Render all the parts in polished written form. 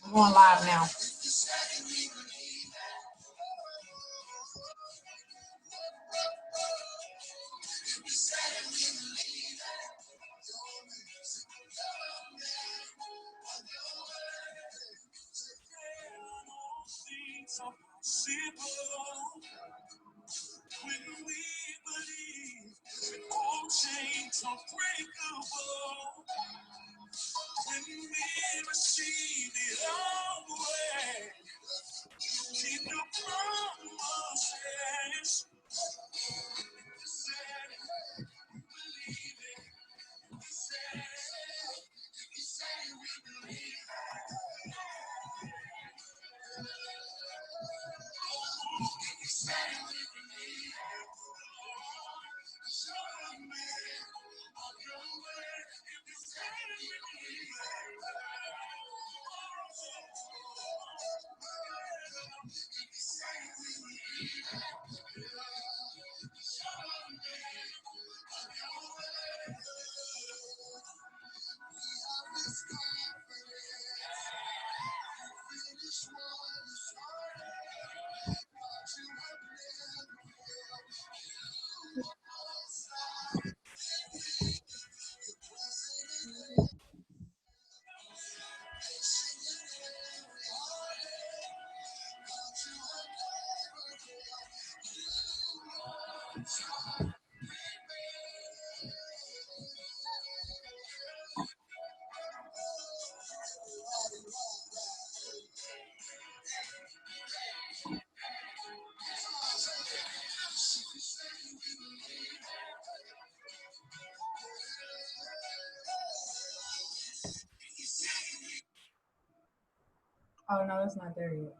I'm going live now. When we believe all chains are breakable, when we receive it all way, keep your promises. You said it, we believe it. You said it, we believe it. You said it, we believe it. Show me of your word. If you said it, we believe it. If you said it, we believe it. Show me of your word. We have this confidence. Finish what you started. What you have never failed. You won't stop. Oh no, it's not there yet.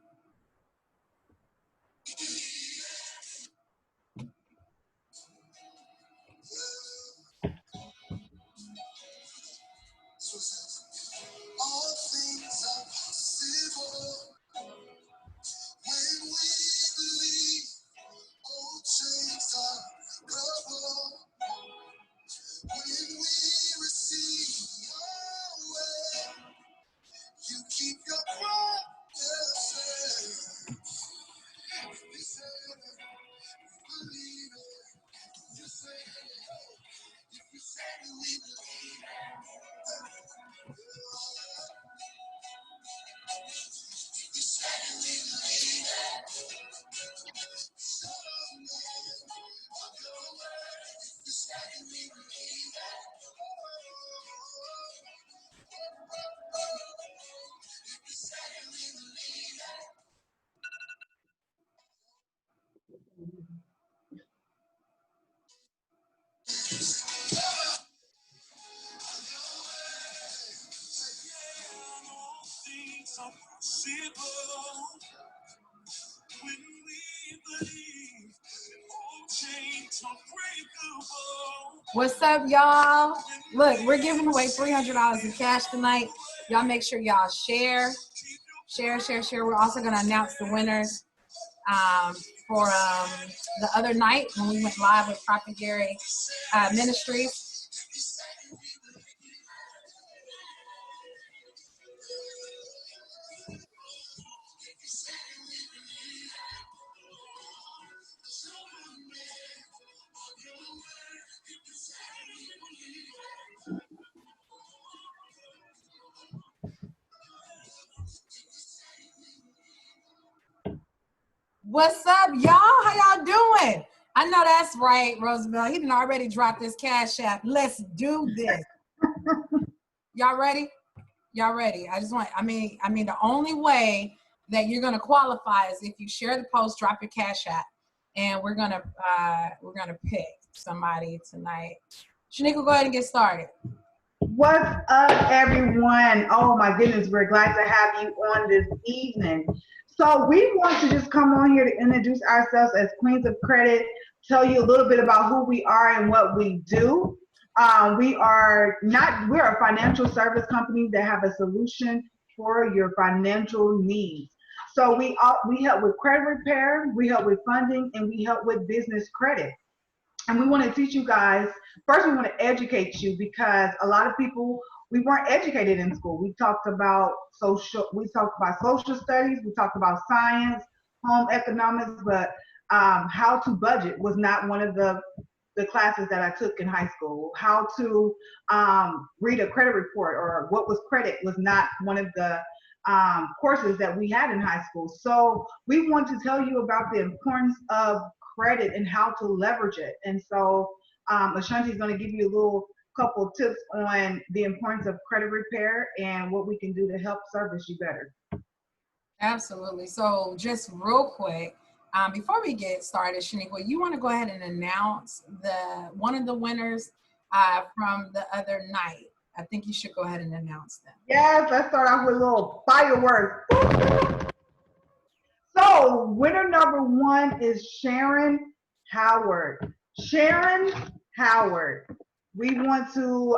All things are possible when we believe. All chains are breakable when we receive your way. You keep your promises. You said it, we believe it. You said it, if you said it, we believe it. You said it, we believe it. Show me of your word. You said it, we believe it. You said it, we believe it. When we believe, all chains are breakable. What's up, y'all? Look, we're giving away $300 in cash tonight. Y'all make sure y'all share. We're also going to announce the winners for the other night when we went live with Prophet Gary Ministries. What's up, y'all? How y'all doing? I know that's right, Roosevelt. He done already dropped his cash app. Let's do this. Y'all ready? Y'all ready? I mean, the only way that you're gonna qualify is if you share the post, drop your cash app, and we're gonna pick somebody tonight. Shenequwa, go ahead and get started. What's up, everyone? Oh my goodness, we're glad to have you on this evening. So we want to just come on here to introduce ourselves as Queens of Credit, tell you a little bit about who we are and what we do. We're a financial service company that have a solution for your financial needs. So we help with credit repair, we help with funding, and we help with business credit. And we want to teach you guys. First, we want to educate you because a lot of people, we weren't educated in school. We talked about social studies, we talked about science, home economics, but how to budget was not one of the classes that I took in high school. How to read a credit report or what was credit was not one of the courses that we had in high school. So we want to tell you about the importance of credit and how to leverage it. And so Ashanti is going to give you a little couple tips on the importance of credit repair and what we can do to help service you better. Absolutely. So just real quick, before we get started, Shenequwa, you want to go ahead and announce one of the winners from the other night. I think you should go ahead and announce them. Yes, let's start off with a little fireworks. So winner number 1 is Sharon Howard. Sharon Howard. We want to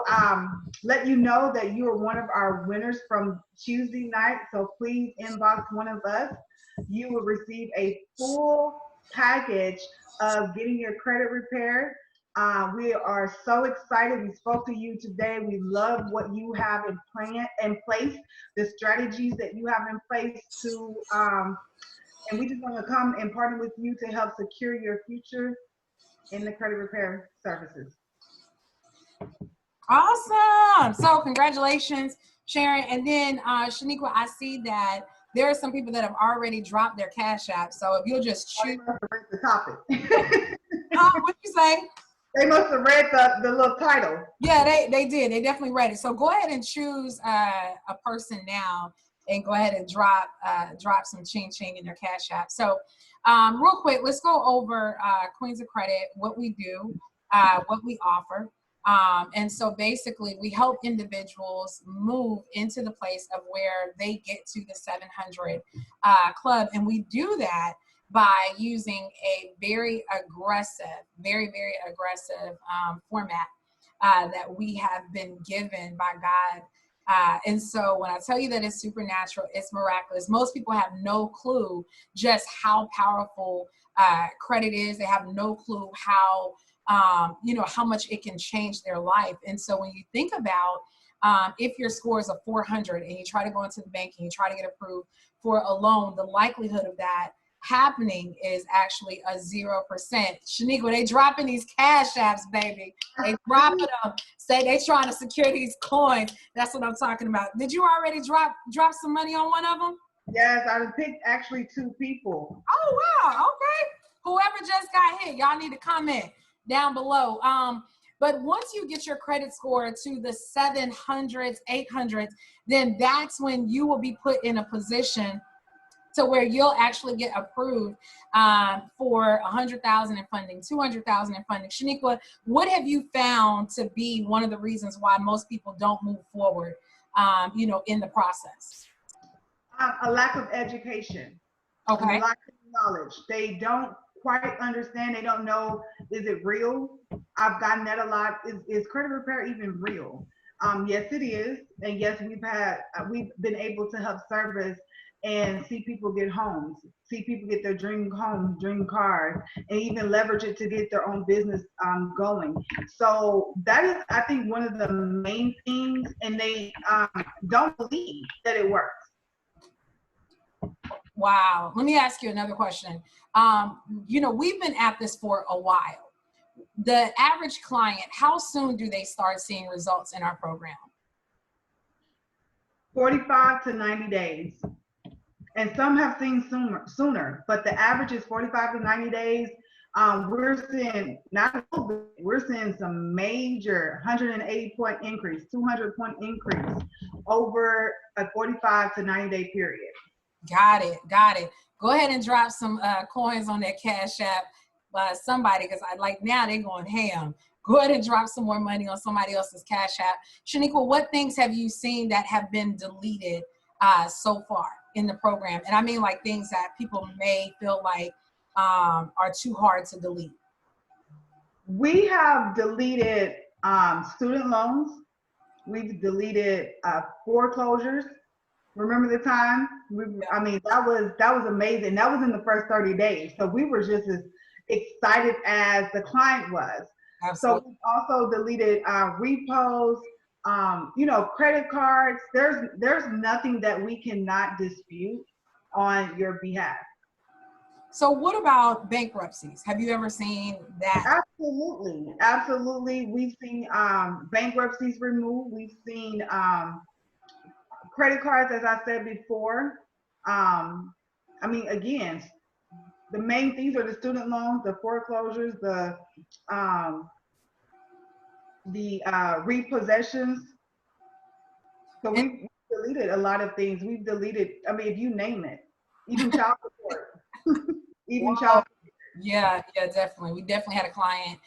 let you know that you are one of our winners from Tuesday night. So please inbox one of us. You will receive a full package of getting your credit repaired. We are so excited. We spoke to you today. We love what you have in place, the strategies that you have in place to, and we just want to come and partner with you to help secure your future in the credit repair services. Awesome. So congratulations, Sharon. And then Shenequwa, I see that there are some people that have already dropped their Cash App. So if you'll just choose the topic. What'd you say? They must have read the little title. Yeah, they did. They definitely read it. So go ahead and choose a person now and go ahead and drop some ching in their Cash App. So real quick, let's go over Queens of Credit, what we do, what we offer. And so basically we help individuals move into the place of where they get to the 700 club. And we do that by using a very aggressive format that we have been given by God. And so when I tell you that it's supernatural, it's miraculous. Most people have no clue just how powerful credit is. They have no clue how much it can change their life. And so when you think about if your score is a 400 and you try to go into the bank and you try to get approved for a loan, the likelihood of that happening is actually a 0%. Shenequwa, they dropping these Cash Apps, baby. They dropping them. Say they trying to secure these coins. That's what I'm talking about. Did you already drop some money on one of them? Yes, I picked actually 2 people. Oh, wow. Okay. Whoever just got hit, y'all need to comment down below. But once you get your credit score to the 700s, 800s, then that's when you will be put in a position to where you'll actually get approved for 100,000 in funding, 200,000 in funding. Shenequwa, what have you found to be one of the reasons why most people don't move forward, in the process? A lack of education. Okay. A lack of knowledge. They don't quite understand. They don't know, is it real? I've gotten that a lot. Is credit repair even real? Yes, it is. And yes, we've been able to help service and see people get homes, see people get their dream homes, dream cars, and even leverage it to get their own business going. So that is, I think, one of the main things, and they don't believe that it works. Wow. Let me ask you another question. We've been at this for a while. The average client, how soon do they start seeing results in our program? 45 to 90 days. And some have seen sooner, but the average is 45 to 90 days. We're seeing some major 180-point increase, 200-point increase over a 45 to 90-day period. Got it. Go ahead and drop some coins on that Cash App by somebody, because now they're going ham. Go ahead and drop some more money on somebody else's Cash App. Shenequwa, what things have you seen that have been deleted so far in the program? And I mean things that people may feel like are too hard to delete. We have deleted student loans. We've deleted foreclosures. Remember the time? That was amazing. That was in the first 30 days. So we were just excited as the client was. So Absolutely. we also deleted repos, credit cards. There's nothing that we cannot dispute on your behalf. So what about bankruptcies? Have you ever seen that? Absolutely, absolutely. We've seen bankruptcies removed. We've seen credit cards, as I said before. Again, the main things are the student loans, the foreclosures, um, the repossessions. So And we've deleted a lot of things. We've deleted, if you name it, even child support, even whoa, child. yeah, yeah, definitely. We definitely had a client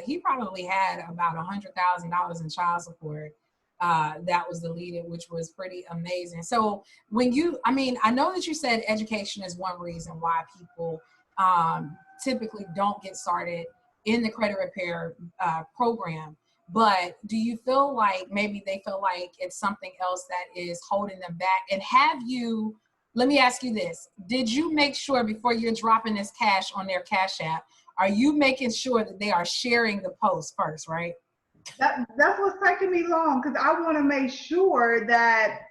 he probably had about $100,000 in child support that was deleted, which was pretty amazing. So I know that you said education is one reason why people typically don't get started in the credit repair program. But do you feel like maybe they feel like it's something else that is holding them back? And let me ask you this. Did you make sure before you're dropping this cash on their Cash App, are you making sure that they are sharing the post first, right? That's what's taking me long, because I want to make sure that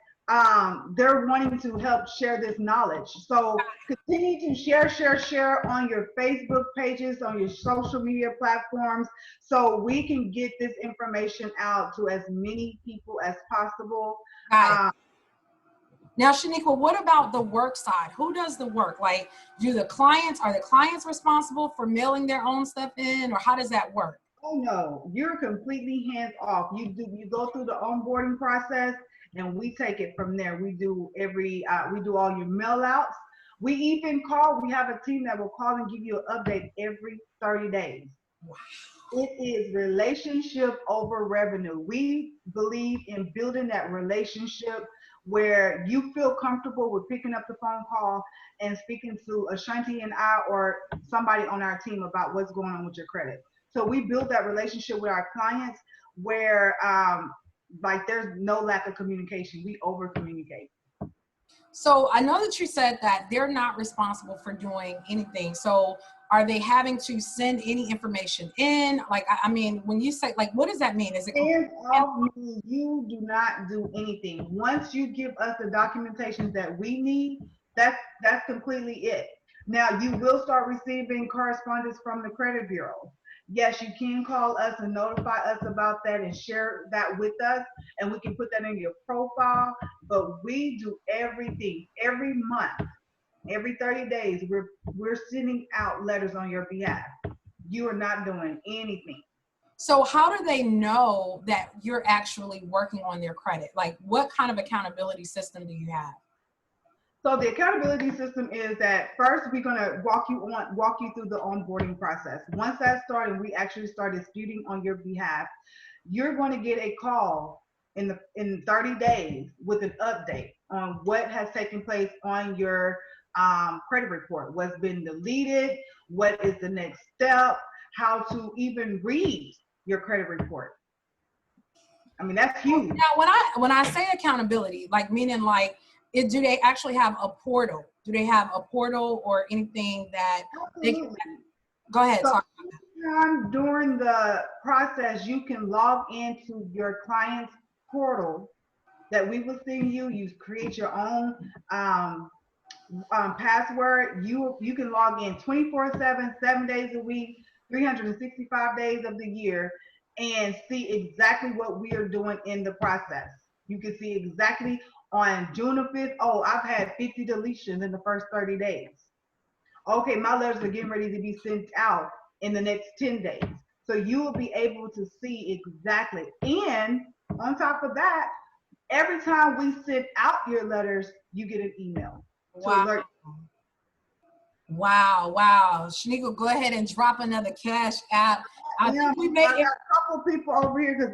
they're wanting to help share this knowledge. So continue to share on your Facebook pages, on your social media platforms, so we can get this information out to as many people as possible. Got it. Now, Shenequwa, what about the work side? Who does the work? Like, are the clients responsible for mailing their own stuff in, or how does that work? Oh no, you're completely hands off. You go through the onboarding process, and we take it from there. We do all your mail outs. We have a team that will call and give you an update every 30 days. Wow. It is relationship over revenue. We believe in building that relationship where you feel comfortable with picking up the phone call and speaking to Ashanti and I, or somebody on our team, about what's going on with your credit. So we build that relationship with our clients where there's no lack of communication. We over communicate. So I know that you said that they're not responsible for doing anything. So are they having to send any information in? Like, when you say, like, what does that mean? Is it Hands off, you do not do anything. Once you give us the documentation that we need, that's completely it. Now you will start receiving correspondence from the credit bureau. Yes, you can call us and notify us about that and share that with us, and we can put that in your profile. But we do everything every month, every 30 days. We're sending out letters on your behalf. You are not doing anything. So how do they know that you're actually working on their credit? Like, what kind of accountability system do you have? So the accountability system is that first we're going to walk you through the onboarding process. Once that's started, we actually start disputing on your behalf. You're going to get a call in 30 days with an update on what has taken place on your credit report, what's been deleted, what is the next step, how to even read your credit report. That's huge. Now, when I say accountability, like meaning like, do they actually have a portal? Do they have a portal or anything that they can? Go ahead. So talk. during the process, you can log into your client's portal that we will send you. You create your own password. You can log in 24/7, 7 days a week, 365 days of the year, and see exactly what we are doing in the process. You can see exactly on June the 5th, oh, I've had 50 deletions in the first 30 days. Okay, my letters are getting ready to be sent out in the next 10 days. So you will be able to see exactly. And on top of that, every time we send out your letters, you get an email to alert. Wow. Shenequwa, go ahead and drop another Cash App. I think we made a couple people over here because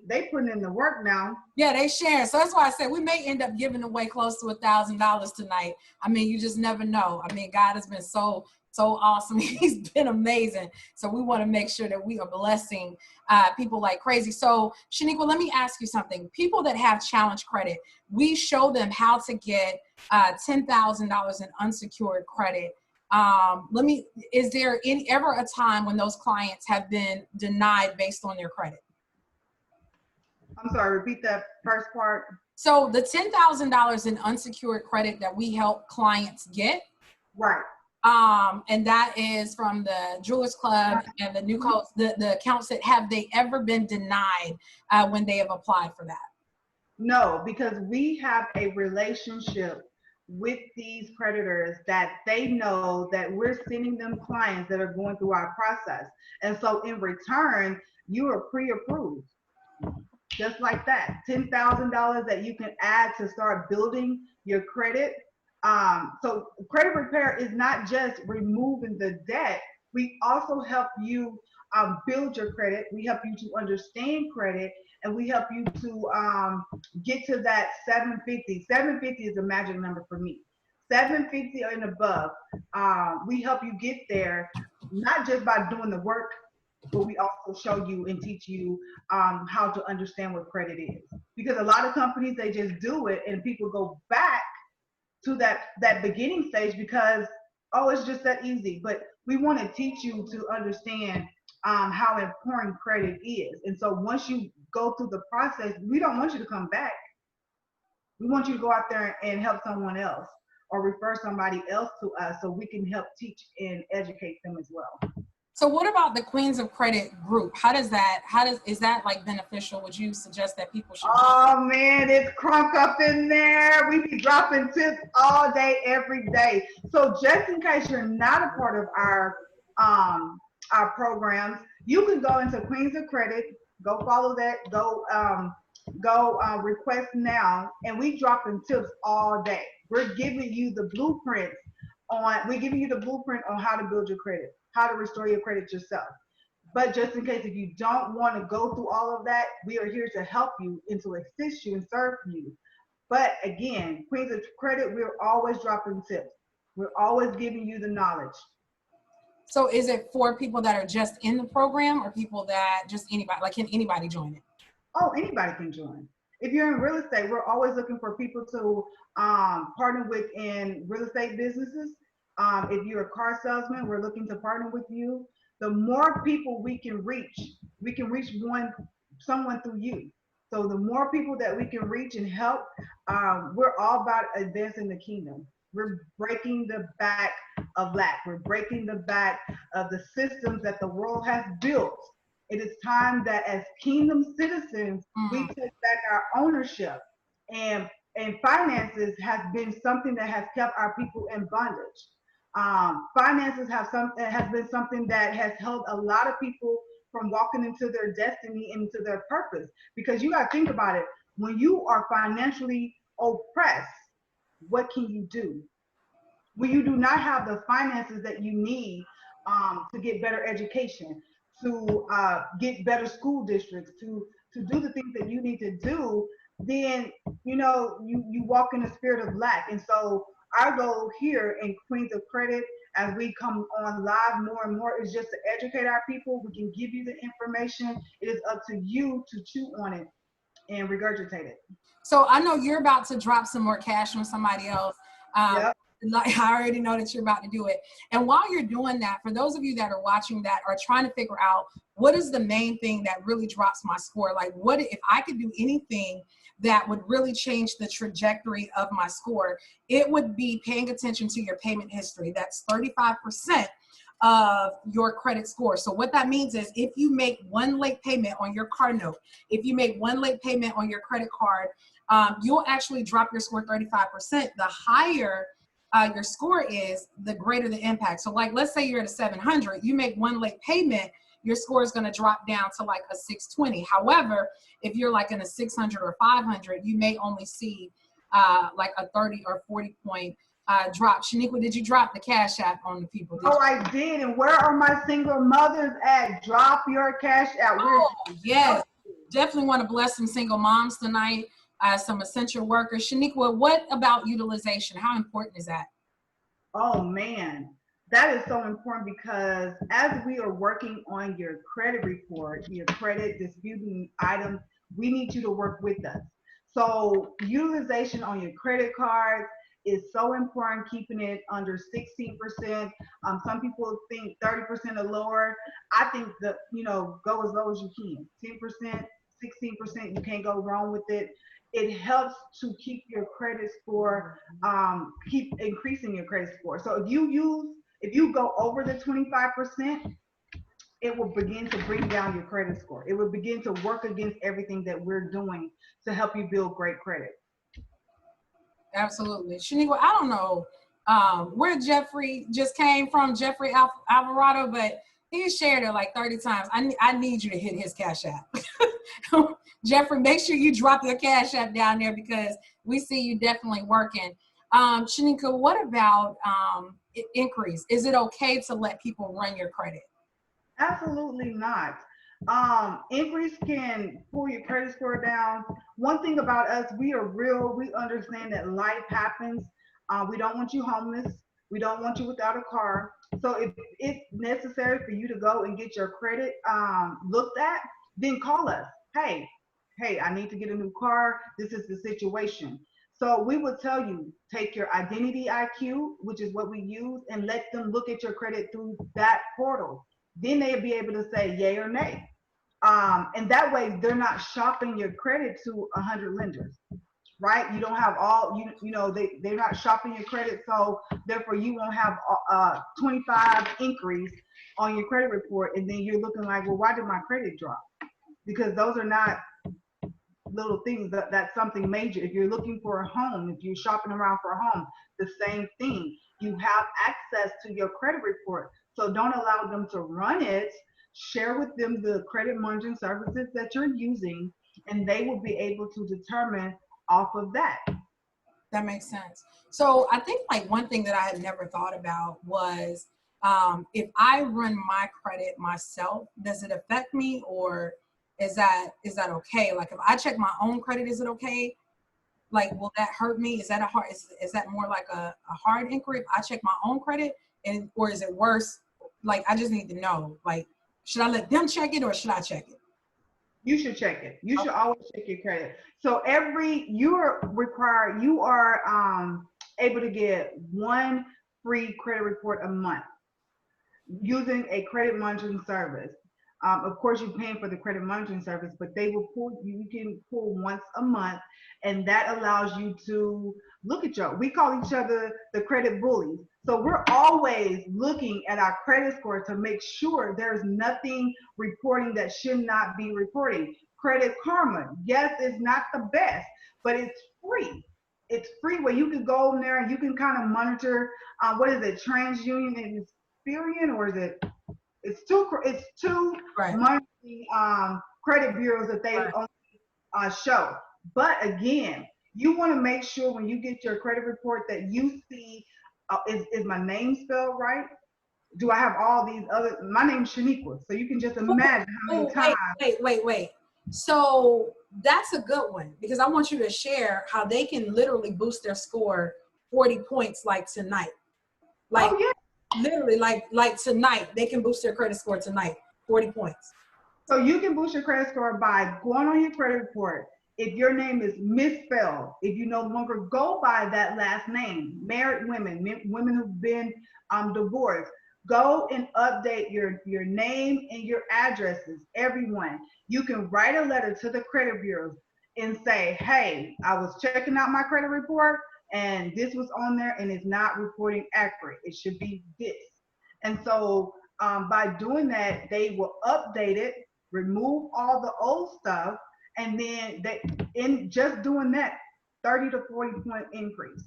they putting in the work now. Yeah, they share. So that's why I said we may end up giving away close to $1,000 tonight. You just never know. God has been so awesome. He's been amazing. So we want to make sure that we are blessing people like crazy. So Shenequwa, let me ask you something. People that have challenge credit, we show them how to get $10,000 in unsecured credit Is there ever a time when those clients have been denied based on their credit? I'm sorry, repeat that first part. So the $10,000 in unsecured credit that we help clients get, right? And that is from the Jewelers Club and the new codes, the accounts that have they ever been denied when they have applied for that? No, because we have a relationship with these creditors that they know that we're sending them clients that are going through our process. And so in return, you are pre-approved. Just like that, $10,000 that you can add to start building your credit. So credit repair is not just removing the debt. We also help you build your credit. We help you to understand credit, and we help you to get to that 750. 750 is a magic number for me. 750 and above. We help you get there, not just by doing the work, but we also show you and teach you how to understand what credit is. Because a lot of companies, they just do it and people go back to that beginning stage because, oh, it's just that easy. But we want to teach you to understand how important credit is. And so once you go through the process, we don't want you to come back. We want you to go out there and help someone else or refer somebody else to us so we can help teach and educate them as well. So what about the Queens of Credit group? Is that like beneficial? Would you suggest that people should? Oh man, it's crunk up in there. We be dropping tips all day, every day. So just in case you're not a part of our programs, you can go into Queens of Credit, go follow that, go request now, and we dropping tips all day. We're giving you the blueprint on how to build your credit, how to restore your credit yourself. But just in case if you don't want to go through all of that, we are here to help you and to assist you and serve you. But again, Queens of Credit, we're always dropping tips. We're always giving you the knowledge. So is it for people that are just in the program or people that just anybody, like can anybody join it? Oh, anybody can join. If you're in real estate, we're always looking for people to partner with in real estate businesses. If you're a car salesman, we're looking to partner with you. The more people we can reach someone through you. So the more people that we can reach and help, we're all about advancing the kingdom. We're breaking the back of lack. We're breaking the back of the systems that the world has built. It is time that as kingdom citizens, we take back our ownership. And finances has been something that has kept our people in bondage. Finances has been something that has held a lot of people from walking into their destiny and into their purpose. Because you got to think about it. When you are financially oppressed, what can you do? When you do not have the finances that you need to get better education, to get better school districts, to do the things that you need to do, then you walk in a spirit of lack. And so our goal here in Queens of Credit, as we come on live more and more, is just to educate our people. We can give you the information. It is up to you to chew on it and regurgitate it. So I know you're about to drop some more cash on somebody else. Yep. Like, I already know that you're about to do it. And while you're doing that, for those of you that are watching that are trying to figure out what is the main thing that really drops my score? Like, what if I could do anything that would really change the trajectory of my score? It would be paying attention to your payment history. That's 35% of your credit score. So what that means is if you make one late payment on your car note, if you make one late payment on your credit card, you'll actually drop your score 35%. The higher your score is, the greater the impact. So like, let's say you're at a 700, you make one late payment, your score is going to drop down to like a 620. However, if you're like in a 600 or 500, you may only see like a 30 or 40 point drop. Shenequwa, did you drop the Cash App on the people? Oh, I did. And where are my single mothers at? Drop your Cash App. Oh, yes. Definitely want to bless some single moms tonight, some essential workers. Shenequwa, what about utilization? How important is that? Oh, man. That is so important because as we are working on your credit report, your credit disputing items, we need you to work with us. So utilization on your credit cards is so important, keeping it under 16%. Some people think 30% or lower. I think that, go as low as you can. 10%, 16%, you can't go wrong with it. It helps to keep your credit score, keep increasing your credit score. So if you go over the 25%, it will begin to bring down your credit score. It will begin to work against everything that we're doing to help you build great credit. Absolutely. Shenequwa, I don't know where Jeffrey just came from, Jeffrey Alvarado, but he shared it like 30 times. I need you to hit his Cash App. Jeffrey, make sure you drop your Cash App down there because we see you definitely working. Shenequwa, what about increase? Is it okay to let people run your credit? Absolutely not. Increase can pull your credit score down. One thing about us, we are real. We understand that life happens. We don't want you homeless. We don't want you without a car. So if it's necessary for you to go and get your credit looked at, then call us. Hey, I need to get a new car. This is the situation. So we will tell you, take your identity IQ, which is what we use, and let them look at your credit through that portal. Then they'll be able to say yay or nay. And that way they're not shopping your credit to 100 lenders, right? You don't have all, they're not shopping your credit. So therefore you won't have a 25 increase on your credit report. And then you're looking like, well, why did my credit drop? Because those are not little things. That's something major. If you're looking for a home, if you're shopping around for a home, the same thing. You have access to your credit report. So don't allow them to run it. Share with them the credit monitoring services that you're using, and they will be able to determine off of that. That makes sense. So I think like one thing that I had never thought about was if I run my credit myself, does it affect me, or is that okay? Like if I check my own credit, is it okay? Like, will that hurt me? Is that is that more like a hard inquiry if I check my own credit, or is it worse? Like, I just need to know, like, should I let them check it or should I check it? You should check it. You should always check your credit. So you are able to get one free credit report a month using a credit monitoring service. Of course, you're paying for the credit monitoring service, but you can pull once a month, and that allows you to look at we call each other the credit bullies. So we're always looking at our credit score to make sure there's nothing reporting that should not be reporting. Credit Karma, yes, it's not the best, but it's free. It's free where you can go in there and you can kind of monitor, what is it, TransUnion and Experian, or is it? It's two right. monthly credit bureaus that they only show. But again, you want to make sure when you get your credit report that you see, is my name spelled right? Do I have all these other? My name's Shenequwa, so you can just imagine how many times. Wait. So that's a good one, because I want you to share how they can literally boost their score 40 points like tonight. Like, oh, yeah. Literally, like tonight, they can boost their credit score tonight, 40 points. So you can boost your credit score by going on your credit report. If your name is misspelled, if you no longer go by that last name, married women who've been divorced, go and update your name and your addresses, everyone. You can write a letter to the credit bureaus and say, hey, I was checking out my credit report, and this was on there and it's not reporting accurate. It should be this. And so by doing that, they will update it, remove all the old stuff, and then in just doing that, 30 to 40 point increase.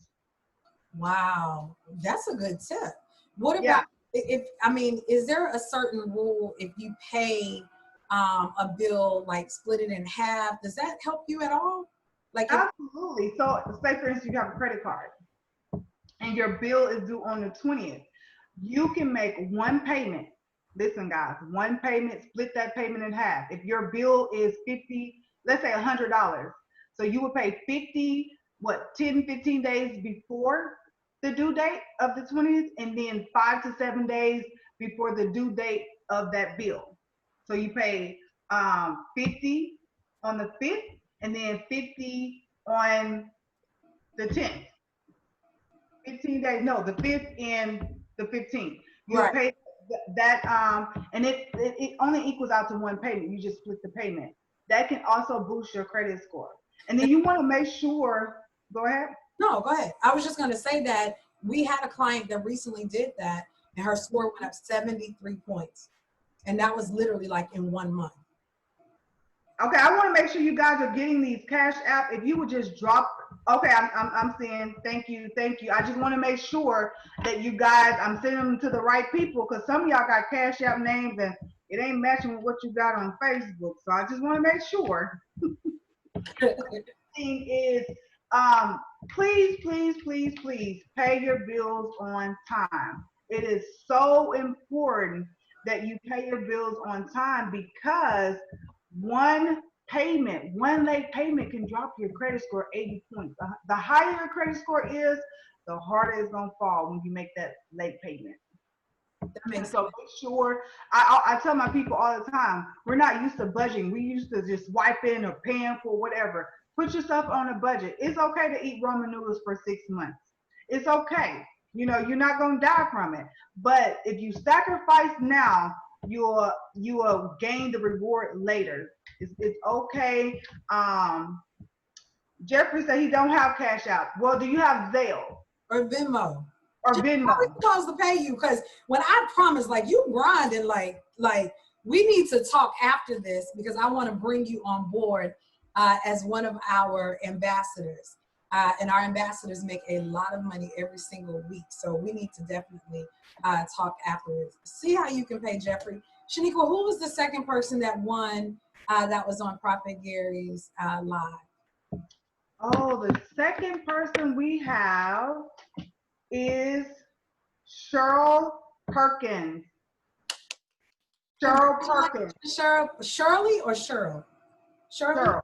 Wow, that's a good tip. What about is there a certain rule if you pay a bill, like split it in half? Does that help you at all? Like absolutely. So say for instance, you have a credit card and your bill is due on the 20th. You can make one payment. Listen, guys, one payment, split that payment in half. If your bill is 50, let's say $100. So you would pay 50, 10, 15 days before the due date of the 20th, and then 5 to 7 days before the due date of that bill. So you pay 50 on the 5th, and then 50 on the 10th. 15 days. No, the 5th and the 15th. You'll Right. pay that, and it only equals out to one payment. You just split the payment. That can also boost your credit score. And then you want to make sure, go ahead. No, go ahead. I was just going to say that we had a client that recently did that, and her score went up 73 points. And that was literally like in 1 month. Okay, I want to make sure you guys are getting these Cash App. If you would just drop, okay, I'm saying thank you. I just want to make sure that you guys, I'm sending them to the right people, because some of y'all got Cash App names and it ain't matching with what you got on Facebook. So I just want to make sure. Thing is, please, please, please, please pay your bills on time. It is so important that you pay your bills on time, because one late payment can drop your credit score 80 points. The higher your credit score is, the harder it's going to fall when you make that late payment. That makes so make sure, I tell my people all the time, we're not used to budgeting. We used to just swiping or paying for whatever. Put yourself on a budget. It's okay to eat ramen noodles for 6 months. It's okay. You know, you're not going to die from it. But if you sacrifice now, you'll gain the reward later. It's okay. Jeffrey said he don't have Cash App. Well, do you have Zelle? Or Venmo. Or Venmo. How are we supposed to pay you? Because when I promise, like, you grinding, like we need to talk after this, because I want to bring you on board as one of our ambassadors. And our ambassadors make a lot of money every single week. So we need to definitely talk afterwards. See how you can pay Jeffrey. Shenequwa, who was the second person that won that was on Prophet Gary's live? Oh, the second person we have is Cheryl Perkins. Cheryl Perkins. Shirley or Cheryl? Shirley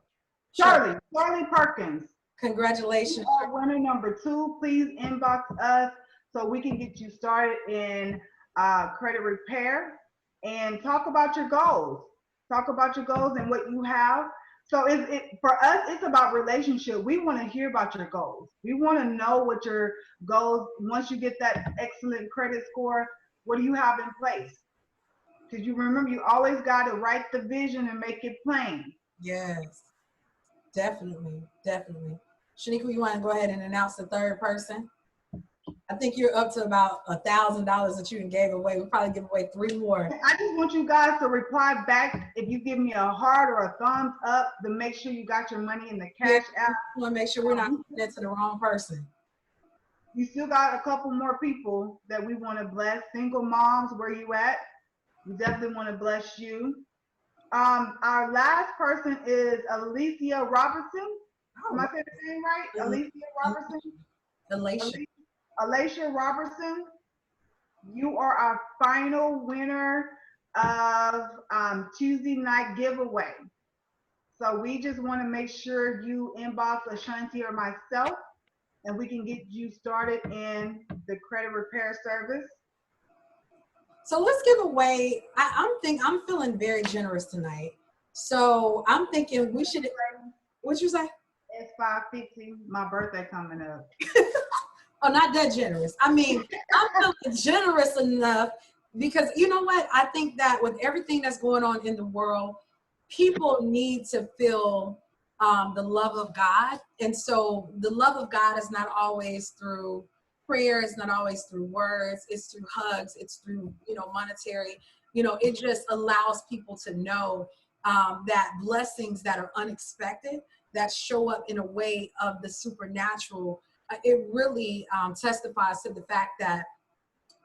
Perkins. Congratulations. You are winner number 2. Please inbox us so we can get you started in credit repair, and talk about your goals. Talk about your goals and what you have. So for us, it's about relationship. We want to hear about your goals. We want to know what your goals, once you get that excellent credit score, what do you have in place? Because you remember, you always got to write the vision and make it plain. Yes, definitely. Shenequwa, you want to go ahead and announce the third person? I think you're up to about $1,000 that you gave away. We'll probably give away 3 more. I just want you guys to reply back. If you give me a heart or a thumbs up, to make sure you got your money in the Cash App. I want to make sure we're not giving that to the wrong person. You still got a couple more people that we want to bless. Single moms, where you at? We definitely want to bless you. Our last person is Alicia Robertson. Am I saying the name right? Alicia Robertson? Alicia Robertson. You are our final winner of Tuesday night giveaway. So we just want to make sure you inbox Ashanti or myself, and we can get you started in the credit repair service. So let's give away. I'm feeling very generous tonight. So I'm thinking we should. What'd you say? It's 5:50. My birthday coming up. Oh, not that generous. I mean, I'm feeling generous enough, because you know what? I think that with everything that's going on in the world, people need to feel the love of God. And so the love of God is not always through prayer. It's not always through words. It's through hugs. It's through, monetary. It just allows people to know that blessings that are unexpected, that show up in a way of the supernatural, it really testifies to the fact that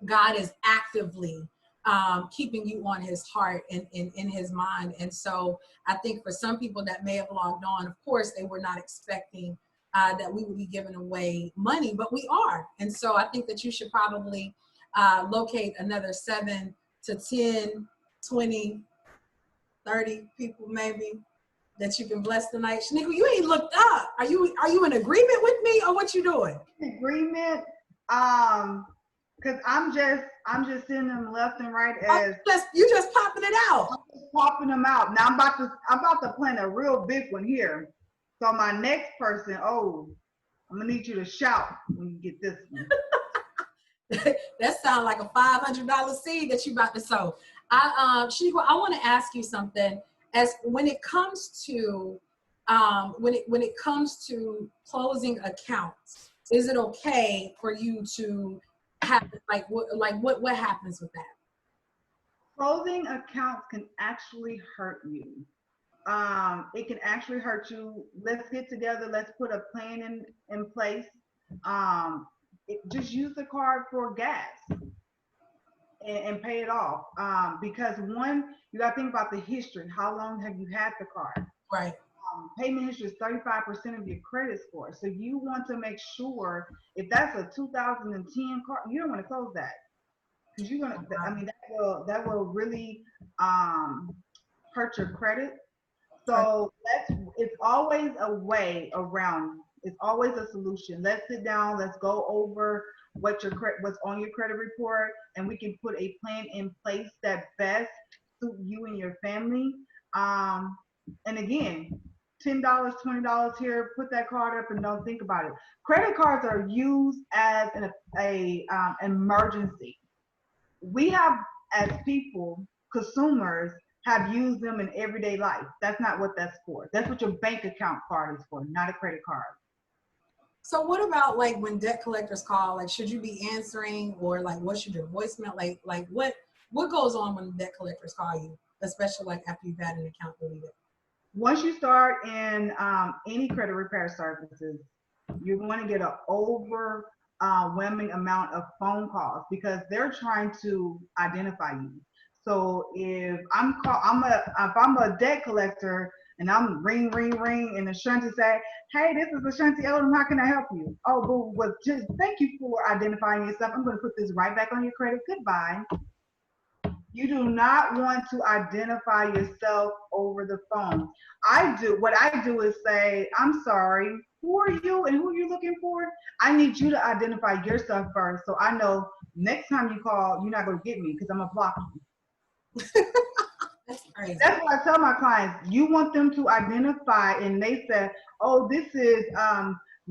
God is actively keeping you on his heart and in his mind. And so I think for some people that may have logged on, of course, they were not expecting that we would be giving away money, but we are. And so I think that you should probably locate another 7 to 10, 20, 30 people maybe that you can bless tonight. Shenequwa, you ain't looked up. Are you in agreement with me, or what you doing? Agreement. Cause I'm just sending them left and right as you just popping it out. I'm just popping them out. Now I'm about to plan a real big one here. So my next person, I'm gonna need you to shout when you get this one. That sounds like a $500 seed that you about to sow. Shenequwa, I want to ask you something. As when it comes to when it comes to closing accounts, is it okay for you to have what happens with that? Closing accounts can actually hurt you. It can actually hurt you. Let's get together. Let's put a plan in place. Just use the card for gas and pay it off. Because one, you got to think about the history. How long have you had the card? Right. Payment history is 35% of your credit score. So you want to make sure if that's a 2010 card, you don't want to close that because you're gonna. I mean, that will really hurt your credit. So it's always a way around. It's always a solution. Let's sit down. Let's go over what's on your credit report, and we can put a plan in place that best suit you and your family. And again, $10, $20 here. Put that card up and don't think about it. Credit cards are used as an emergency. We have, as people, consumers, have used them in everyday life. That's not what that's for. That's what your bank account card is for, not a credit card. So what about like when debt collectors call? Like, should you be answering, or like what should your voicemail like what goes on when debt collectors call you, especially like after you've had an account deleted? Once you start in any credit repair services, you're going to get an overwhelming amount of phone calls because they're trying to identify you. So if I'm a debt collector and I'm ring, and Ashanti say, hey, this is Ashanti Odom, how can I help you? Oh, boo, well, just thank you for identifying yourself. I'm going to put this right back on your credit. Goodbye. You do not want to identify yourself over the phone. What I do is say, I'm sorry, who are you and who are you looking for? I need you to identify yourself first so I know next time you call, you're not going to get me because I'm going to block you. That's crazy. That's what I tell my clients. You want them to identify, and they said, oh, this is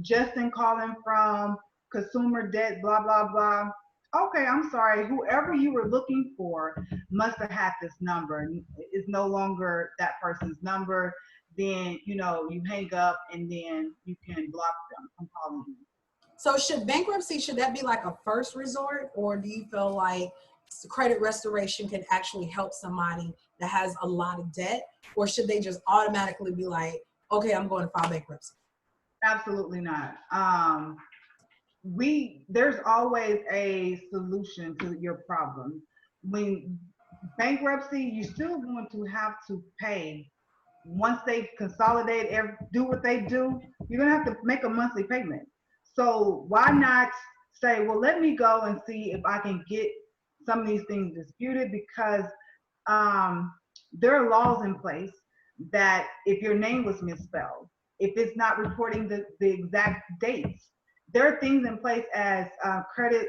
Justin calling from consumer debt, blah, blah, blah. Okay, I'm sorry. Whoever you were looking for must have had this number. It's no longer that person's number. Then, you hang up and then you can block them from calling you. So should that be like a first resort, or do you feel like credit restoration can actually help somebody that has a lot of debt, or should they just automatically be like, okay, I'm going to file bankruptcy? Absolutely not. There's always a solution to your problem. When bankruptcy, you're still going to have to pay. Once they consolidate, do what they do, you're going to have to make a monthly payment. So why not say, well, let me go and see if I can get some of these things disputed, because there are laws in place that if your name was misspelled, if it's not reporting the exact dates, there are things in place as credit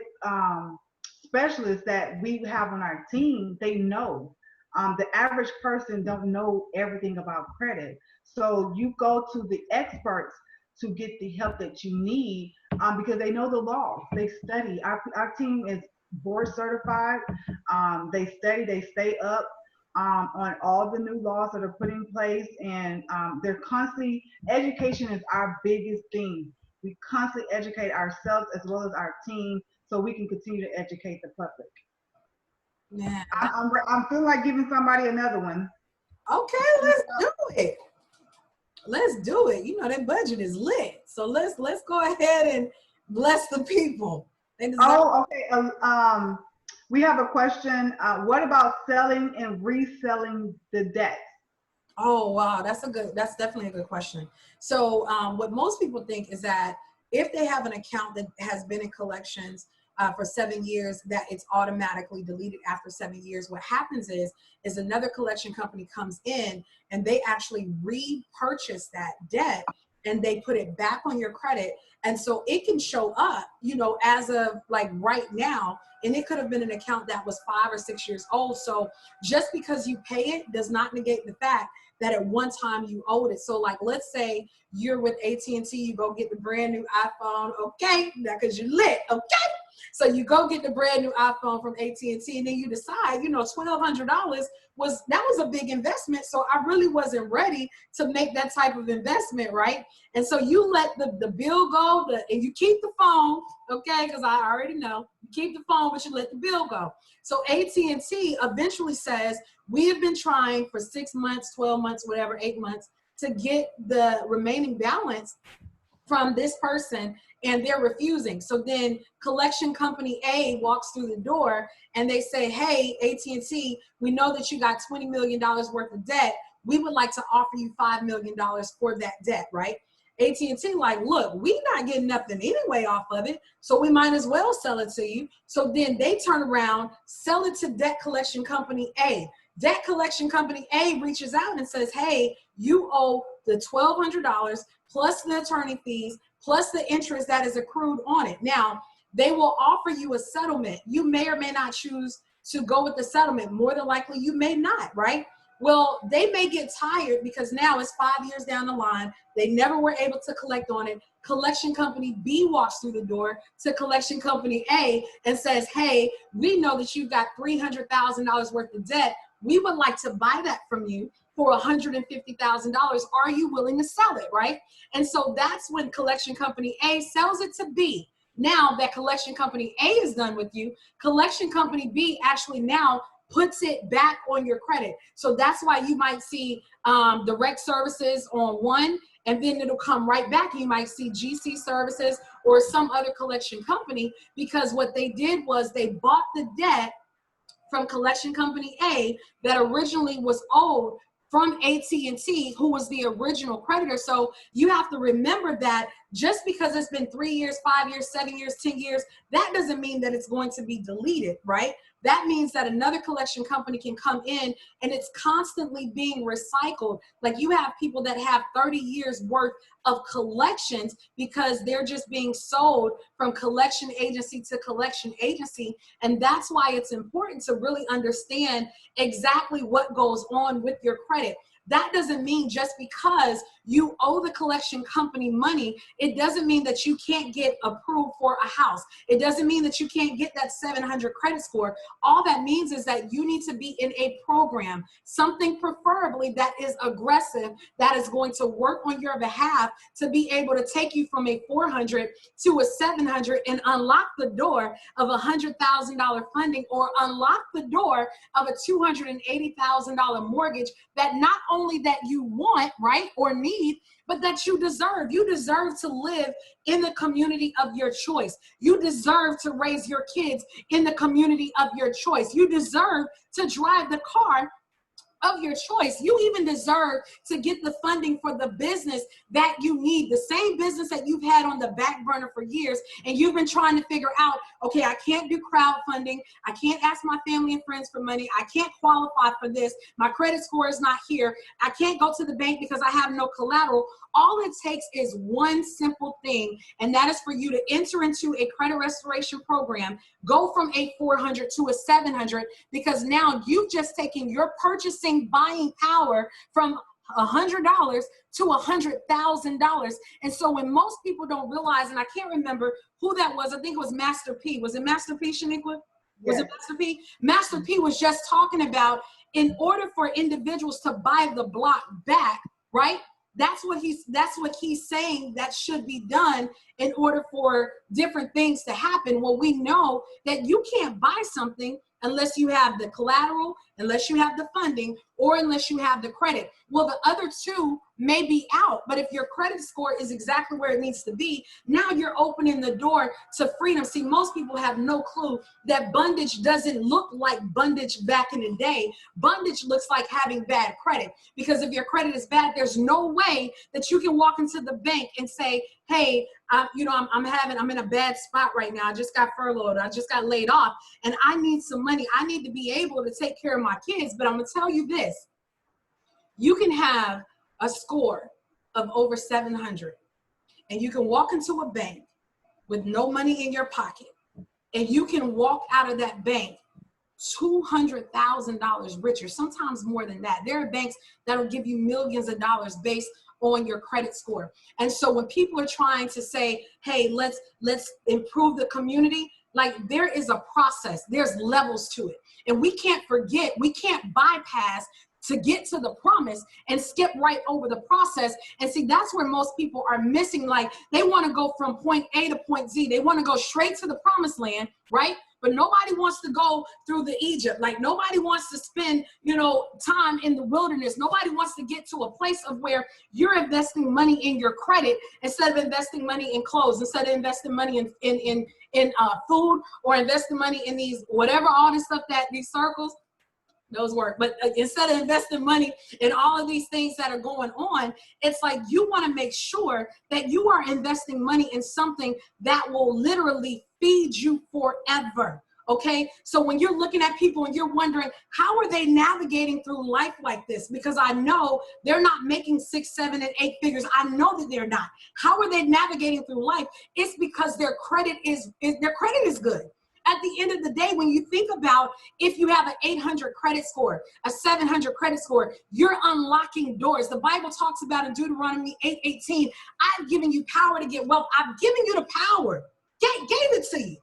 specialists that we have on our team. They know. The average person don't know everything about credit. So you go to the experts to get the help that you need because they know the laws. They study. Our team is board certified. They study, they stay up on all the new laws that are put in place, and they're constantly, education is our biggest thing. We constantly educate ourselves as well as our team so we can continue to educate the public. Yeah. I'm feeling like giving somebody another one. Okay, let's do it. Let's do it. That budget is lit. So let's go ahead and bless the people. Oh, okay. We have a question. What about selling and reselling the debt? Oh, wow. That's definitely a good question. So what most people think is that if they have an account that has been in collections for 7 years, that it's automatically deleted after 7 years. What happens is another collection company comes in and they actually repurchase that debt and they put it back on your credit. And so it can show up, as of like right now, and it could have been an account that was 5 or 6 years old. So just because you pay it does not negate the fact that at one time you owed it. So like, let's say you're with AT&T, you go get the brand new iPhone, okay, now because you lit, okay? So you go get the brand new iPhone from AT&T, and then you decide, you know, $1,200 was a big investment. So I really wasn't ready to make that type of investment, right? And so you let the bill go, and you keep the phone, okay? Because I already know you keep the phone, but you let the bill go. So AT&T eventually says, we have been trying for 6 months, 12 months, whatever, 8 months to get the remaining balance from this person, and they're refusing. So then collection company A walks through the door and they say, hey, AT&T, we know that you got $20 million worth of debt. We would like to offer you $5 million for that debt, right? AT&T like, look, we not getting nothing anyway off of it, so we might as well sell it to you. So then they turn around, sell it to debt collection company A. Debt collection company A reaches out and says, hey, you owe the $1,200 plus the attorney fees, plus the interest that is accrued on it. Now, they will offer you a settlement. You may or may not choose to go with the settlement. More than likely, you may not, right? Well, they may get tired because now it's 5 years down the line. They never were able to collect on it. Collection company B walks through the door to collection company A and says, hey, we know that you've got $300,000 worth of debt. We would like to buy that from you for $150,000. Are you willing to sell it, right? And so that's when collection company A sells it to B. Now that collection company A is done with you, collection company B actually now puts it back on your credit. So that's why you might see direct services on one, and then it'll come right back. You might see GC services or some other collection company, because what they did was they bought the debt from collection company A that originally was owed from AT&T, who was the original creditor. So you have to remember that just because it's been 3 years, 5 years, 7 years, 10 years, that doesn't mean that it's going to be deleted, right? That means that another collection company can come in and it's constantly being recycled. Like you have people that have 30 years worth of collections because they're just being sold from collection agency to collection agency. And that's why it's important to really understand exactly what goes on with your credit. That doesn't mean just because you owe the collection company money, it doesn't mean that you can't get approved for a house. It doesn't mean that you can't get that 700 credit score. All that means is that you need to be in a program, something preferably that is aggressive, that is going to work on your behalf to be able to take you from a 400 to a 700 and unlock the door of $100,000 funding, or unlock the door of a $280,000 mortgage that not only that you want, right, or need, but that you deserve. You deserve to live in the community of your choice. You deserve to raise your kids in the community of your choice. You deserve to drive the car of your choice. You even deserve to get the funding for the business that you need, the same business that you've had on the back burner for years, and you've been trying to figure out, okay, I can't do crowdfunding, I can't ask my family and friends for money, I can't qualify for this, my credit score is not here, I can't go to the bank because I have no collateral. All it takes is one simple thing, and that is for you to enter into a credit restoration program, go from a 400 to a 700, because now you've just taken your purchasing buying power from $100 to $100,000. And so when most people don't realize, and I can't remember who that was, I think it was Master P. Was it Master P, Shenequwa? Was it Master P? Master P was just talking about, in order for individuals to buy the block back, right? That's what he's saying that should be done in order for different things to happen. Well, we know that you can't buy something unless you have the collateral, unless you have the funding, or unless you have the credit. Well, the other two may be out, but if your credit score is exactly where it needs to be, now you're opening the door to freedom. See, most people have no clue that bondage doesn't look like bondage back in the day. Bondage looks like having bad credit, because if your credit is bad, there's no way that you can walk into the bank and say, hey, I'm in a bad spot right now. I just got furloughed. I just got laid off and I need some money. I need to be able to take care of my kids. But I'm going to tell you this, you can have a score of over 700 and you can walk into a bank with no money in your pocket, and you can walk out of that bank $200,000 richer, sometimes more than that. There are banks that will give you millions of dollars based on your credit score. And so when people are trying to say, hey, let's improve the community, like there is a process, there's levels to it. And we can't forget, we can't bypass to get to the promise and skip right over the process. And see, that's where most people are missing. Like they want to go from point A to point Z. They want to go straight to the promised land, right? But nobody wants to go through the Egypt. Like nobody wants to spend, time in the wilderness. Nobody wants to get to a place of where you're investing money in your credit instead of investing money in clothes, instead of investing money in food, or investing money in these, whatever, all this stuff that these circles, those work. But instead of investing money in all of these things that are going on, it's like you want to make sure that you are investing money in something that will literally feed you forever. Okay, so when you're looking at people and you're wondering, how are they navigating through life like this? Because I know they're not making 6, 7, and 8 figures. I know that they're not. How are they navigating through life? It's because their credit is good. At the end of the day, when you think about if you have an 800 credit score, a 700 credit score, you're unlocking doors. The Bible talks about in Deuteronomy 8:18, I've given you power to get wealth. I've given you the power. Gave it to you.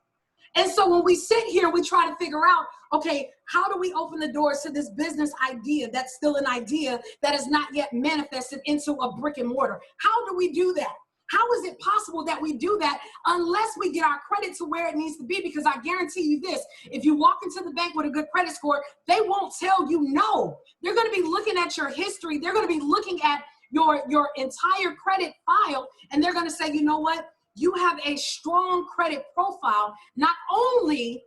And so when we sit here, we try to figure out, okay, how do we open the doors to this business idea that's still an idea that is not yet manifested into a brick and mortar? How do we do that? How is it possible that we do that unless we get our credit to where it needs to be? Because I guarantee you this, if you walk into the bank with a good credit score, they won't tell you no. They're going to be looking at your history. They're going to be looking at your entire credit file, and they're going to say, you know what? You have a strong credit profile. Not only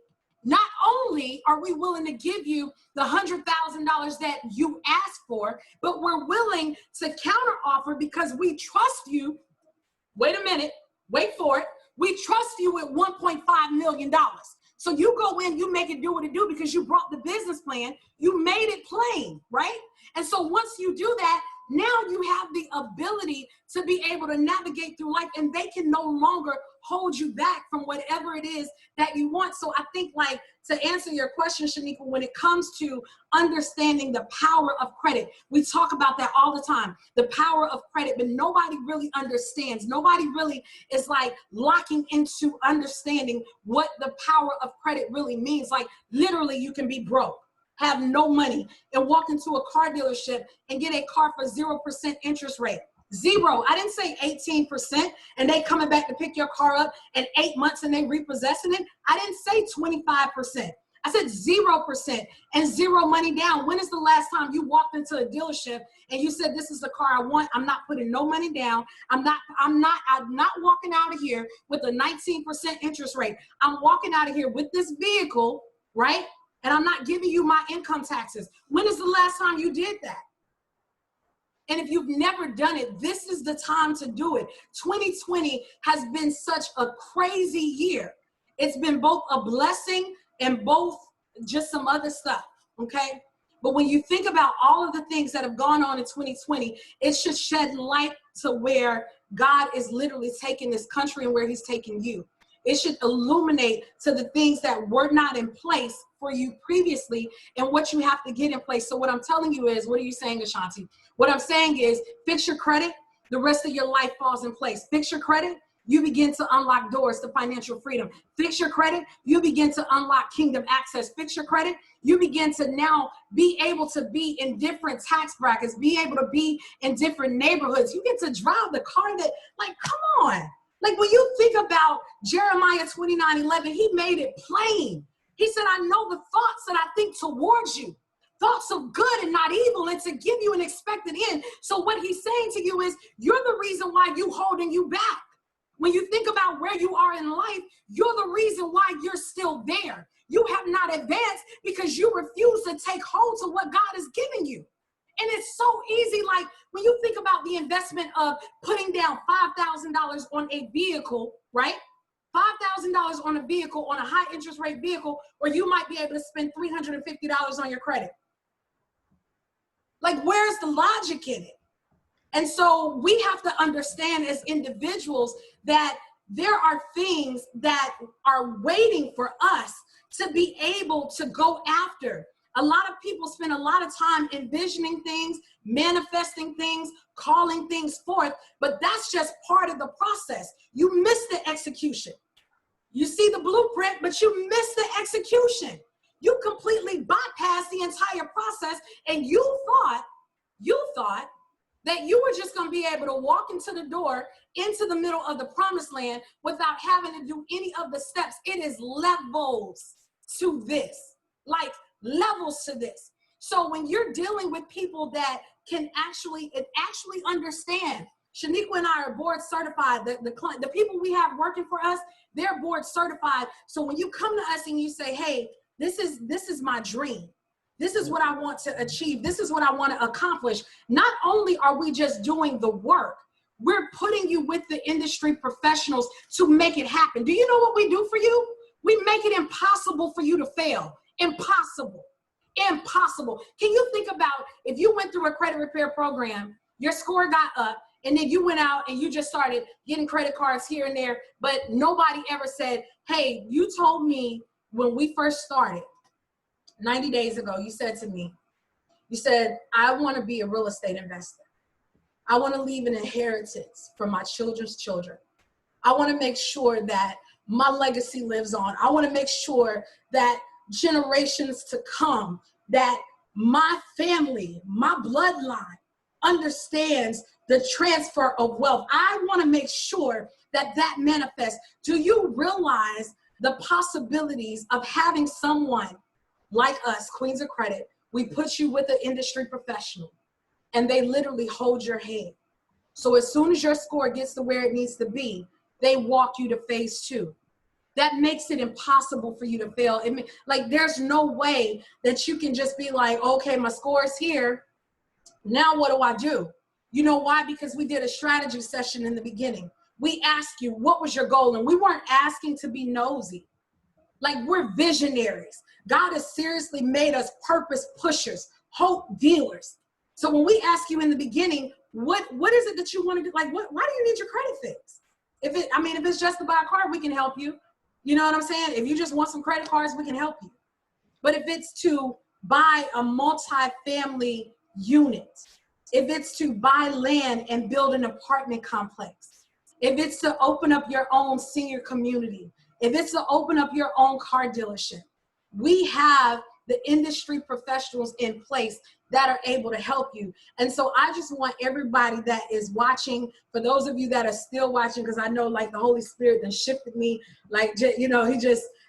are we willing to give you the $100,000 that you asked for, but we're willing to counteroffer because we trust you. Wait a minute, wait for it. We trust you with $1.5 million. So you go in, you make it do what it do because you brought the business plan, you made it plain, right? And so once you do that, now you have the ability to be able to navigate through life, and they can no longer hold you back from whatever it is that you want. So I think, like, to answer your question, Shenequwa, when it comes to understanding the power of credit, we talk about that all the time, the power of credit, but nobody really understands. Nobody really is like locking into understanding what the power of credit really means. Like literally you can be broke, have no money, and walk into a car dealership and get a car for 0% interest rate. 0. I didn't say 18% and they coming back to pick your car up in 8 months and they repossessing it. I didn't say 25%. I said 0% and 0 money down. When is the last time you walked into a dealership and you said, this is the car I want. I'm not putting no money down. I'm not walking out of here with a 19% interest rate. I'm walking out of here with this vehicle, right? And I'm not giving you my income taxes. When is the last time you did that? And if you've never done it, this is the time to do it. 2020 has been such a crazy year. It's been both a blessing and both just some other stuff, okay? But when you think about all of the things that have gone on in 2020, it should shed light to where God is literally taking this country and where he's taking you. It should illuminate to the things that were not in place for you previously and what you have to get in place. So what I'm telling you is, what are you saying, Ashanti? What I'm saying is, fix your credit, the rest of your life falls in place. Fix your credit, you begin to unlock doors to financial freedom. Fix your credit, you begin to unlock kingdom access. Fix your credit, you begin to now be able to be in different tax brackets, be able to be in different neighborhoods. You get to drive the car that, like, come on. Like when you think about Jeremiah 29:11, he made it plain. He said, I know the thoughts that I think towards you, thoughts of good and not evil, and to give you an expected end. So what he's saying to you is, you're the reason why you holding you back. When you think about where you are in life, you're the reason why you're still there. You have not advanced because you refuse to take hold to what God has given you. And it's so easy, like when you think about the investment of putting down $5,000 on a vehicle, right? $5,000 on a vehicle, on a high interest rate vehicle, or you might be able to spend $350 on your credit. Like, where's the logic in it? And so we have to understand as individuals that there are things that are waiting for us to be able to go after. A lot of people spend a lot of time envisioning things, manifesting things, calling things forth, but that's just part of the process. You miss the execution. You see the blueprint, but you miss the execution. You completely bypassed the entire process, and you thought that you were just going to be able to walk into the door, into the middle of the promised land without having to do any of the steps. It is levels to this, like levels to this. So when you're dealing with people that can actually understand, Shenequwa and I are board certified. The people we have working for us, they're board certified. So when you come to us and you say, hey, this is my dream. This is what I want to achieve. This is what I want to accomplish. Not only are we just doing the work, we're putting you with the industry professionals to make it happen. Do you know what we do for you? We make it impossible for you to fail. Impossible. Impossible. Can you think about if you went through a credit repair program, your score got up, and then you went out and you just started getting credit cards here and there, but nobody ever said, hey, you told me when we first started, 90 days ago, you said to me, you said, I want to be a real estate investor. I want to leave an inheritance for my children's children. I want to make sure that my legacy lives on. I want to make sure that generations to come, that my family, my bloodline understands the transfer of wealth. I want to make sure that that manifests. Do you realize the possibilities of having someone like us, Queens of Credit? We put you with an industry professional and they literally hold your hand. So as soon as your score gets to where it needs to be, they walk you to phase 2. That makes it impossible for you to fail. Like there's no way that you can just be like, okay, my score is here. Now what do I do? You know why? Because we did a strategy session in the beginning. We asked you, what was your goal? And we weren't asking to be nosy. Like we're visionaries. God has seriously made us purpose pushers, hope dealers. So when we ask you in the beginning, what is it that you want to do? Like, why do you need your credit fixed? If it's just to buy a car, we can help you. You know what I'm saying? If you just want some credit cards, we can help you. But if it's to buy a multi-family unit, if it's to buy land and build an apartment complex, if it's to open up your own senior community, if it's to open up your own car dealership, we have the industry professionals in place that are able to help you. And so I just want everybody that is watching, for those of you that are still watching, because I know like the Holy Spirit then shifted me, like, you know,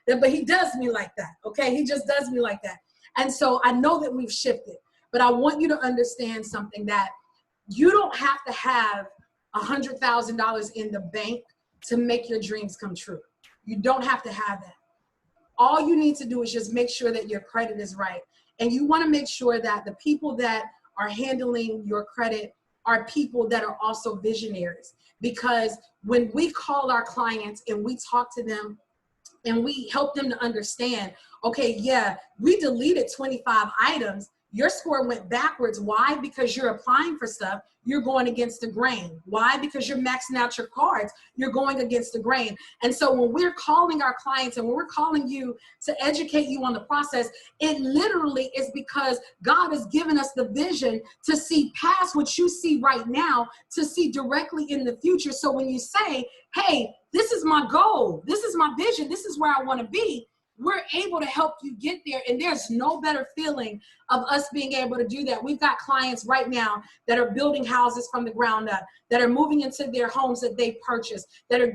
but he does me like that, okay? He just does me like that. And so I know that we've shifted, but I want you to understand something, that you don't have to have $100,000 in the bank to make your dreams come true. You don't have to have that. All you need to do is just make sure that your credit is right. And you want to make sure that the people that are handling your credit are people that are also visionaries. Because when we call our clients and we talk to them and we help them to understand, okay, yeah, we deleted 25 items. Your score went backwards. Why? Because you're applying for stuff. You're going against the grain. Why? Because you're maxing out your cards. You're going against the grain. And so when we're calling our clients and when we're calling you to educate you on the process, it literally is because God has given us the vision to see past what you see right now, to see directly in the future. So when you say, hey, this is my goal, this is my vision, this is where I want to be, we're able to help you get there. And there's no better feeling of us being able to do that. We've got clients right now that are building houses from the ground up, that are moving into their homes that they purchased, that are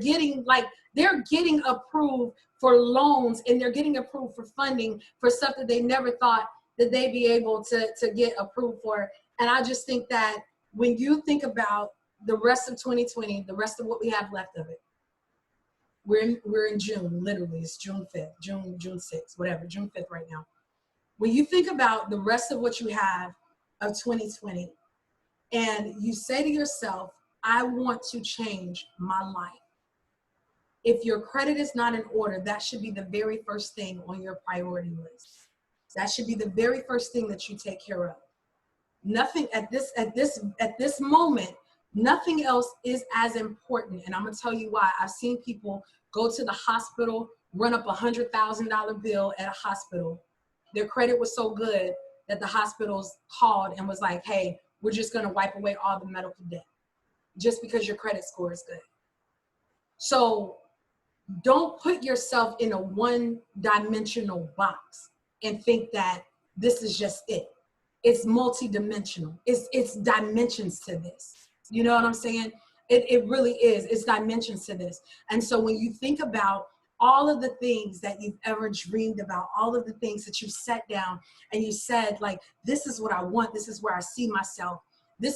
they're getting approved for loans, and they're getting approved for funding for stuff that they never thought that they'd be able to get approved for. And I just think that when you think about the rest of 2020, the rest of what we have left of it, we're in June, literally. It's June 5th, June 6th, whatever, June 5th right now. When you think about the rest of what you have of 2020, and you say to yourself, I want to change my life. If your credit is not in order, that should be the very first thing on your priority list. That should be the very first thing that you take care of. Nothing at this moment, nothing else is as important. And I'm gonna tell you why. I've seen people go to the hospital run up $100,000 bill at a hospital. Their credit was so good that the hospitals called and was like, hey, we're just going to wipe away all the medical debt just because your credit score is good. So don't put yourself in a one-dimensional box and think that this is just it. It's multi-dimensional. It's dimensions to this. You know what I'm saying? It really is. It's dimensions to this. And so when you think about all of the things that you've ever dreamed about, all of the things that you sat down and you said, like, this is what I want. This is where I see myself.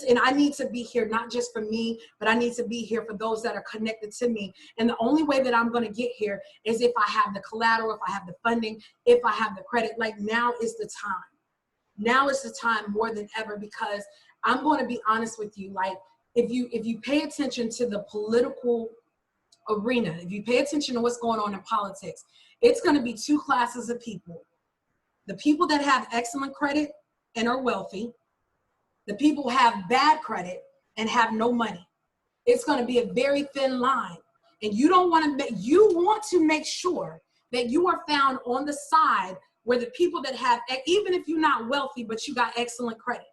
And I need to be here, not just for me, but I need to be here for those that are connected to me. And the only way that I'm going to get here is if I have the collateral, if I have the funding, if I have the credit. Like, now is the time. Now is the time more than ever, because I'm going to be honest with you. Like, if you pay attention to the political arena, if you pay attention to what's going on in politics, it's going to be two classes of people. The people that have excellent credit and are wealthy, the people who have bad credit and have no money. It's going to be a very thin line. And you want to make sure that you are found on the side where the people that have, even if you're not wealthy, but you got excellent credit.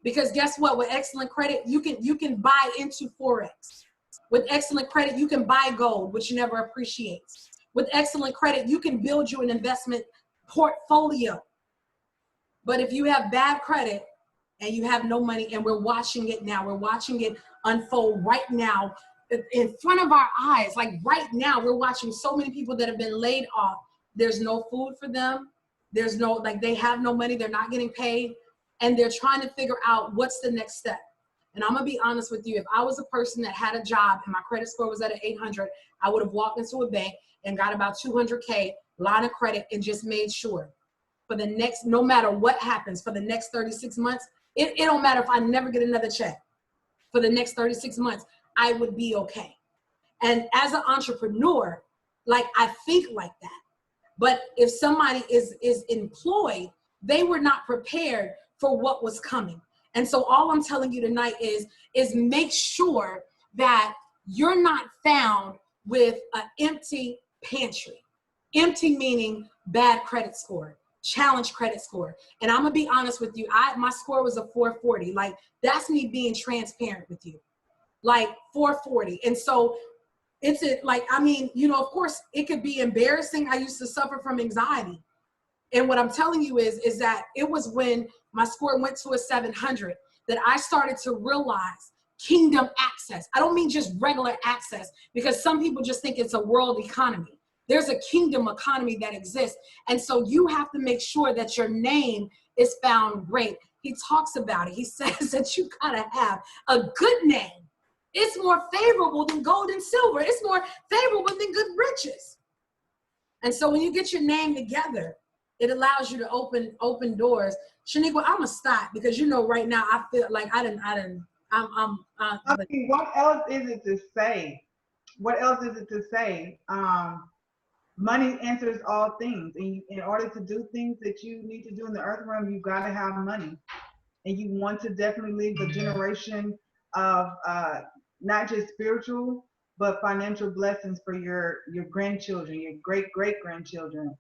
Because guess what? With excellent credit, you can buy into Forex. With excellent credit, you can buy gold, which never appreciates. With excellent credit, you can build you an investment portfolio. But if you have bad credit and you have no money, and we're watching it now, we're watching it unfold right now in front of our eyes. Like right now, we're watching so many people that have been laid off. There's no food for them. There's no, like, they have no money. They're not getting paid. And they're trying to figure out what's the next step. And I'm going to be honest with you. If I was a person that had a job and my credit score was at an 800, I would have walked into a bank and got about 200K line of credit and just made sure for the next, no matter what happens for the next 36 months, it don't matter if I never get another check. For the next 36 months, I would be okay. And as an entrepreneur, like, I think like that. But if somebody is employed, they were not prepared for what was coming. And so all I'm telling you tonight is make sure that you're not found with an empty pantry. Empty meaning bad credit score, challenge credit score. And I'm gonna be honest with you, my score was a 440. Like, that's me being transparent with you. Like 440. And so of course it could be embarrassing. I used to suffer from anxiety. And what I'm telling you is that it was when my score went to a 700 that I started to realize kingdom access. I don't mean just regular access, because some people just think it's a world economy. There's a kingdom economy that exists. And so you have to make sure that your name is found great. He talks about it. He says that you gotta have a good name. It's more favorable than gold and silver. It's more favorable than good riches. And so when you get your name together, it allows you to open doors. Shenequwa, I'm gonna stop because right now I feel like I mean, what else is it to say? What else is it to say? Money answers all things, and in order to do things that you need to do in the earth realm, you've got to have money, and you want to definitely leave a generation of not just spiritual but financial blessings for your grandchildren, your great grandchildren.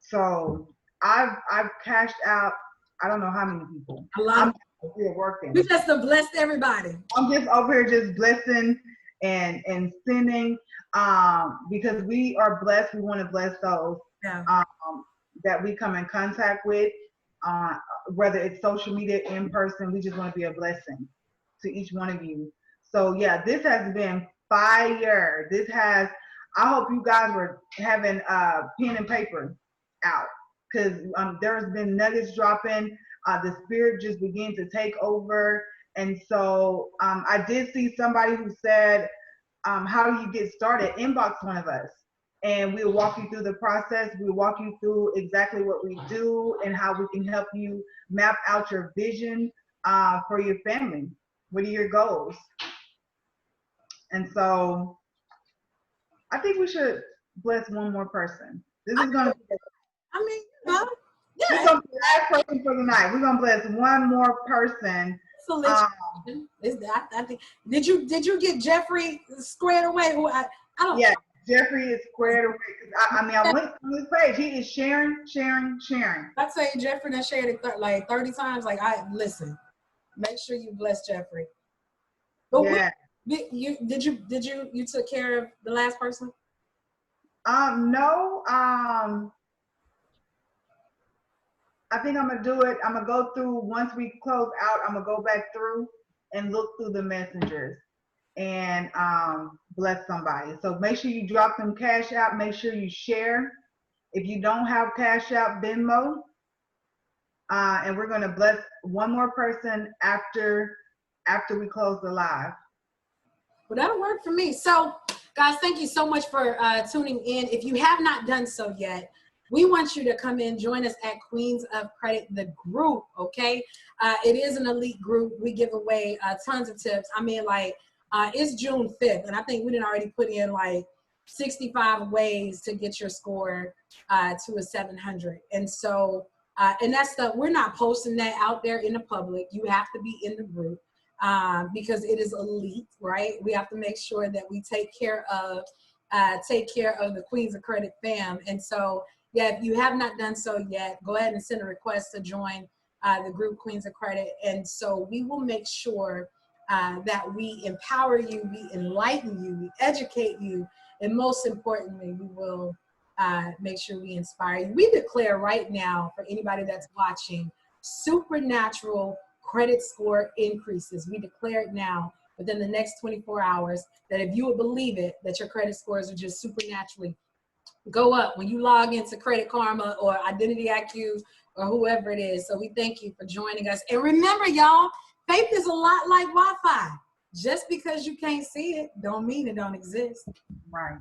So I've cashed out, I don't know how many people. A lot. I'm here working. We just have blessed everybody. I'm just over here just blessing and sending, because we are blessed. We want to bless those that we come in contact with, whether it's social media, in person. We just want to be a blessing to each one of you. So yeah, this has been fire. I hope you guys were having pen and paper out, because there's been nuggets dropping. The spirit just began to take over. And so I did see somebody who said, how do you get started? Inbox one of us, and we'll walk you through the process. We'll walk you through exactly what we do and how we can help you map out your vision for your family. What are your goals? And so I think we should bless one more person. This is going to be, yeah. This is going to be the last person for the night. We're going to bless one more person. Is that, I think, did you get Jeffrey squared away? I don't. Yeah. Jeffrey is squared away. I mean, I went on his page. He is sharing. I'd say Jeffrey done shared it like 30 times. Like, listen, make sure you bless Jeffrey. But yeah. you took care of the last person? No. I think I'm gonna do it. I'm gonna go through once we close out. I'm gonna go back through and look through the messengers and bless somebody. So make sure you drop them cash out. Make sure you share. If you don't have cash out, Venmo, and we're gonna bless one more person after we close the live. Well, that'll work for me. So, guys, thank you so much for tuning in. If you have not done so yet, we want you to come in, join us at Queens of Credit, the group, okay? It is an elite group. We give away tons of tips. I mean, like, it's June 5th, and I think we didn't already put in, like, 65 ways to get your score to a 700. And so, and that's we're not posting that out there in the public. You have to be in the group. Because it is elite, right? We have to make sure that we take care of the Queens of Credit fam. And so, yeah, if you have not done so yet, go ahead and send a request to join the group Queens of Credit. And so we will make sure that we empower you, we enlighten you, we educate you, and most importantly, we will make sure we inspire you. We declare right now, for anybody that's watching, supernatural credit score increases. We declare it now within the next 24 hours that if you would believe it, that your credit scores are just supernaturally go up when you log into Credit Karma or Identity IQ or whoever it is. So we thank you for joining us. And remember, y'all, faith is a lot like Wi-Fi. Just because you can't see it don't mean it don't exist. Right.